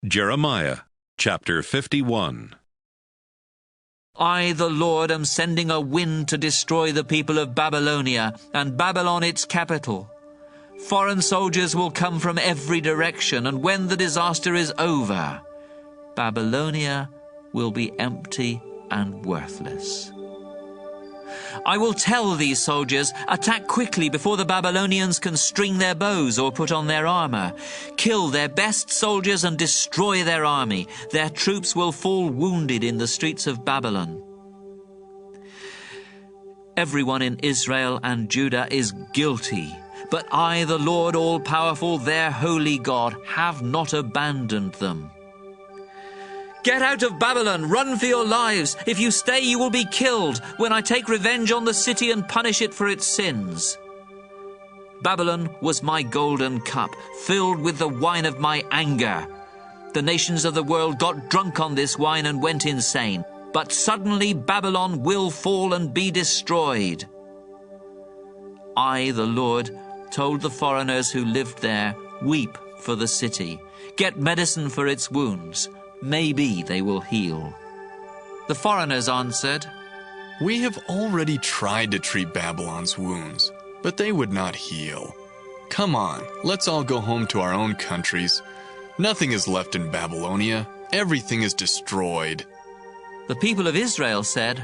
Jeremiah chapter 51. I, the Lord, am sending a wind to destroy the people of Babylonia, and Babylon its capital. Foreign soldiers will come from every direction, and when the disaster is over, Babylonia will be empty and worthless. I will tell these soldiers, attack quickly before the Babylonians can string their bows or put on their armor. Kill their best soldiers and destroy their army. Their troops will fall wounded in the streets of Babylon. Everyone in Israel and Judah is guilty, but I, the Lord all-powerful, their holy God, have not abandoned them. Get out of Babylon, run for your lives. If you stay, you will be killed when I take revenge on the city and punish it for its sins. Babylon was my golden cup, filled with the wine of my anger. The nations of the world got drunk on this wine and went insane. But suddenly Babylon will fall and be destroyed. I, the Lord, told the foreigners who lived there, weep for the city. Get medicine for its wounds. Maybe they will heal. The foreigners answered, We have already tried to treat Babylon's wounds, but they would not heal. Come on, let's all go home to our own countries. Nothing is left in Babylonia. Everything is destroyed. The people of Israel said,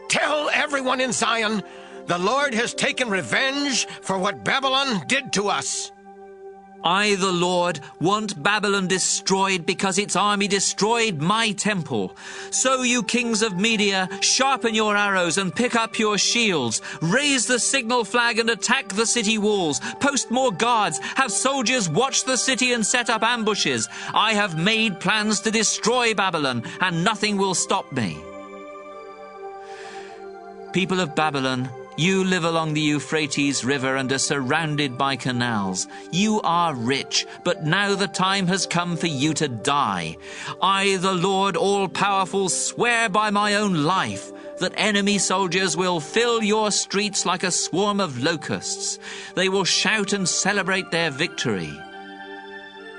Tell everyone in Zion, the Lord has taken revenge for what Babylon did to us. I, the Lord, want Babylon destroyed because its army destroyed my temple. So you kings of Media, sharpen your arrows and pick up your shields. Raise the signal flag and attack the city walls. Post more guards. Have soldiers watch the city and set up ambushes. I have made plans to destroy Babylon, and nothing will stop me. People of Babylon, you live along the Euphrates River and are surrounded by canals. You are rich, but now the time has come for you to die. I, the Lord all-powerful, swear by my own life that enemy soldiers will fill your streets like a swarm of locusts. They will shout and celebrate their victory.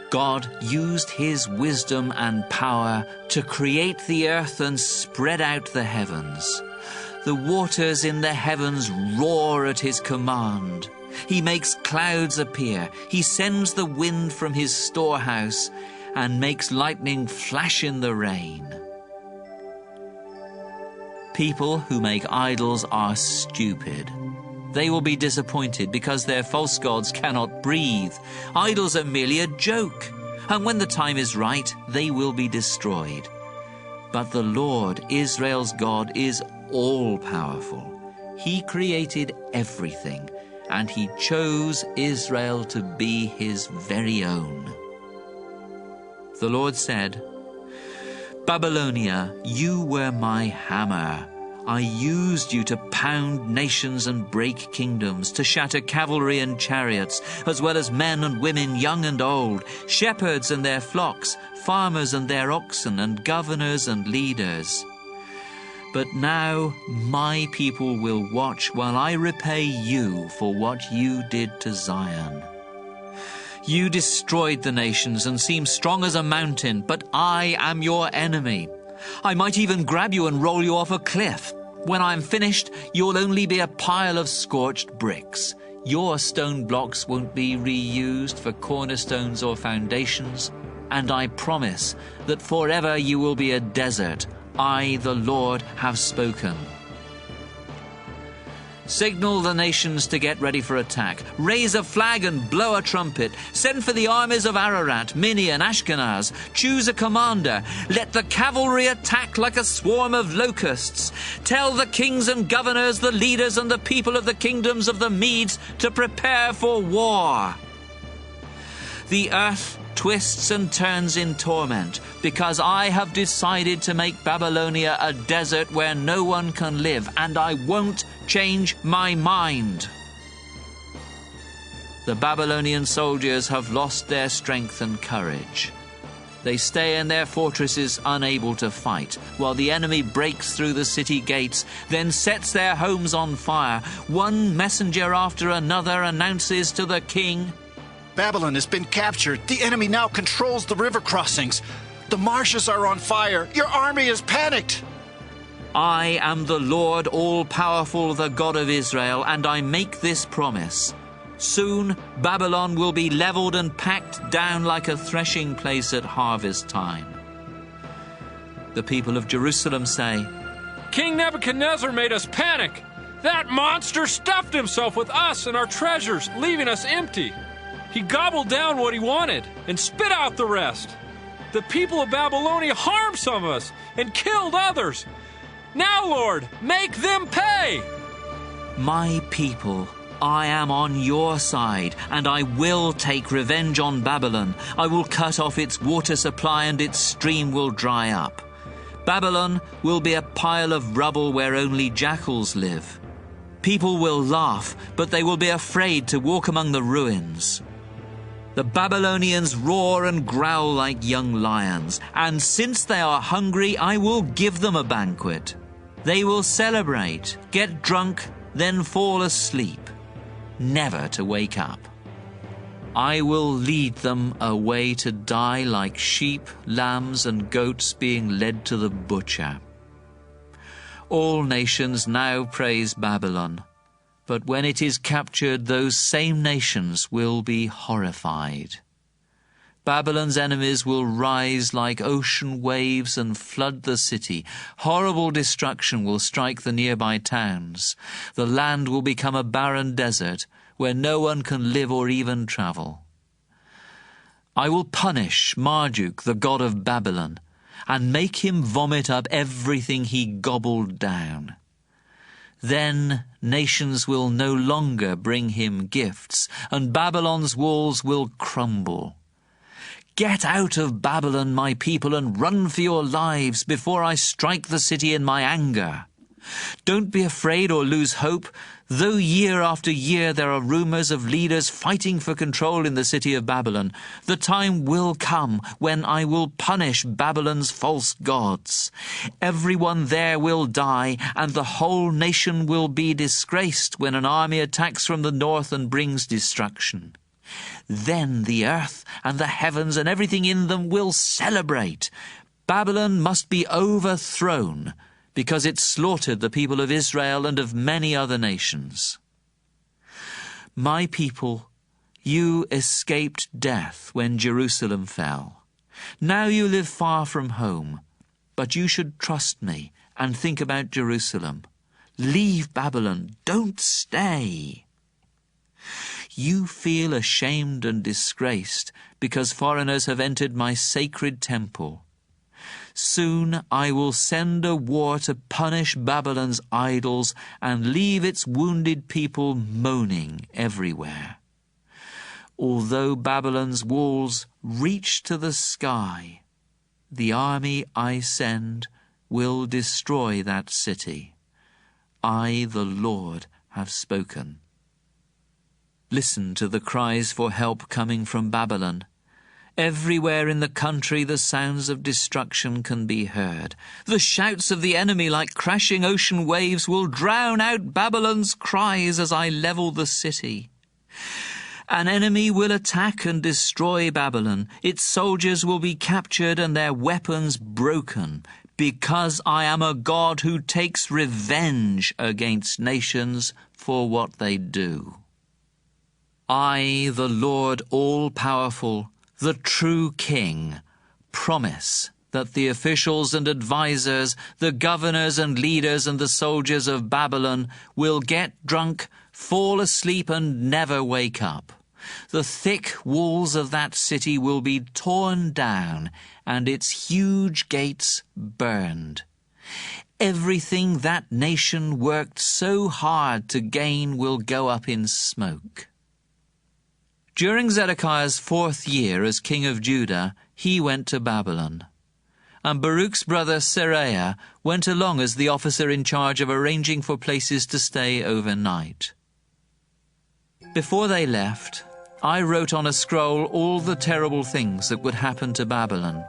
God used his wisdom and power to create the earth and spread out the heavens. The waters in the heavens roar at his command. He makes clouds appear. He sends the wind from his storehouse and makes lightning flash in the rain. People who make idols are stupid. They will be disappointed because their false gods cannot breathe. Idols are merely a joke, and when the time is right, they will be destroyed. But the Lord, Israel's God, is all-powerful. He created everything, and he chose Israel to be his very own. The Lord said, Babylonia, you were my hammer. I used you to pound nations and break kingdoms, to shatter cavalry and chariots, as well as men and women, young and old, shepherds and their flocks, farmers and their oxen, and governors and leaders. But now my people will watch while I repay you for what you did to Zion. You destroyed the nations and seem strong as a mountain, but I am your enemy. I might even grab you and roll you off a cliff. When I'm finished, you'll only be a pile of scorched bricks. Your stone blocks won't be reused for cornerstones or foundations, and I promise that forever you will be a desert. I, the Lord, have spoken. Signal the nations to get ready for attack. Raise a flag and blow a trumpet. Send for the armies of Ararat, Minni, and Ashkenaz. Choose a commander. Let the cavalry attack like a swarm of locusts. Tell the kings and governors, the leaders and the people of the kingdoms of the Medes to prepare for war. The earth twists and turns in torment, because I have decided to make Babylonia a desert where no one can live, and I won't change my mind. The Babylonian soldiers have lost their strength and courage. They stay in their fortresses unable to fight, while the enemy breaks through the city gates, then sets their homes on fire. One messenger after another announces to the king, Babylon has been captured. The enemy now controls the river crossings. The marshes are on fire. Your army is panicked. I am the Lord all-powerful, the God of Israel, and I make this promise. Soon Babylon will be leveled and packed down like a threshing place at harvest time. The people of Jerusalem say, King Nebuchadnezzar made us panic. That monster stuffed himself with us and our treasures, leaving us empty. He gobbled down what he wanted and spit out the rest. The people of Babylonia harmed some of us and killed others. Now, Lord, make them pay. My people, I am on your side, and I will take revenge on Babylon. I will cut off its water supply, and its stream will dry up. Babylon will be a pile of rubble where only jackals live. People will laugh, but they will be afraid to walk among the ruins. The Babylonians roar and growl like young lions, and since they are hungry, I will give them a banquet. They will celebrate, get drunk, then fall asleep, never to wake up. I will lead them away to die like sheep, lambs, and goats being led to the butcher. All nations now praise Babylon, but when it is captured, those same nations will be horrified. Babylon's enemies will rise like ocean waves and flood the city. Horrible destruction will strike the nearby towns. The land will become a barren desert where no one can live or even travel. I will punish Marduk, the god of Babylon, and make him vomit up everything he gobbled down. Then nations will no longer bring him gifts, and Babylon's walls will crumble. Get out of Babylon, my people, and run for your lives before I strike the city in my anger. Don't be afraid or lose hope. Though year after year there are rumors of leaders fighting for control in the city of Babylon, the time will come when I will punish Babylon's false gods. Everyone there will die, and the whole nation will be disgraced when an army attacks from the north and brings destruction. Then the earth and the heavens and everything in them will celebrate. Babylon must be overthrown, because it slaughtered the people of Israel and of many other nations. My people, you escaped death when Jerusalem fell. Now you live far from home, but you should trust me and think about Jerusalem. Leave Babylon, don't stay. You feel ashamed and disgraced because foreigners have entered my sacred temple. Soon I will send a war to punish Babylon's idols and leave its wounded people moaning everywhere. Although Babylon's walls reach to the sky, the army I send will destroy that city. I, the Lord, have spoken. Listen to the cries for help coming from Babylon. Everywhere in the country the sounds of destruction can be heard. The shouts of the enemy like crashing ocean waves will drown out Babylon's cries as I level the city. An enemy will attack and destroy Babylon. Its soldiers will be captured and their weapons broken, because I am a God who takes revenge against nations for what they do. I, the Lord all-powerful, the true King, promise that the officials and advisers, the governors and leaders and the soldiers of Babylon will get drunk, fall asleep and never wake up. The thick walls of that city will be torn down and its huge gates burned. Everything that nation worked so hard to gain will go up in smoke. During Zedekiah's 4th year as king of Judah, he went to Babylon. And Baruch's brother Seraiah went along as the officer in charge of arranging for places to stay overnight. Before they left, I wrote on a scroll all the terrible things that would happen to Babylon.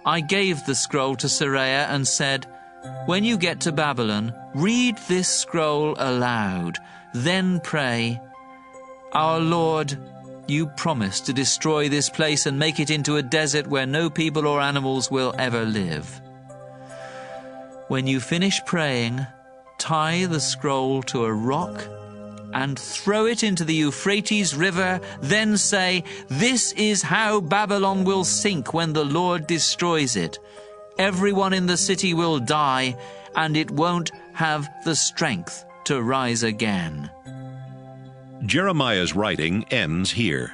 I gave the scroll to Seraiah and said, "When you get to Babylon, read this scroll aloud, then pray, 'Our Lord, You promised to destroy this place and make it into a desert where no people or animals will ever live. When you finish praying, tie the scroll to a rock and throw it into the Euphrates River, then say, "This is how Babylon will sink when the Lord destroys it. Everyone in the city will die, and it won't have the strength to rise again." Jeremiah's writing ends here.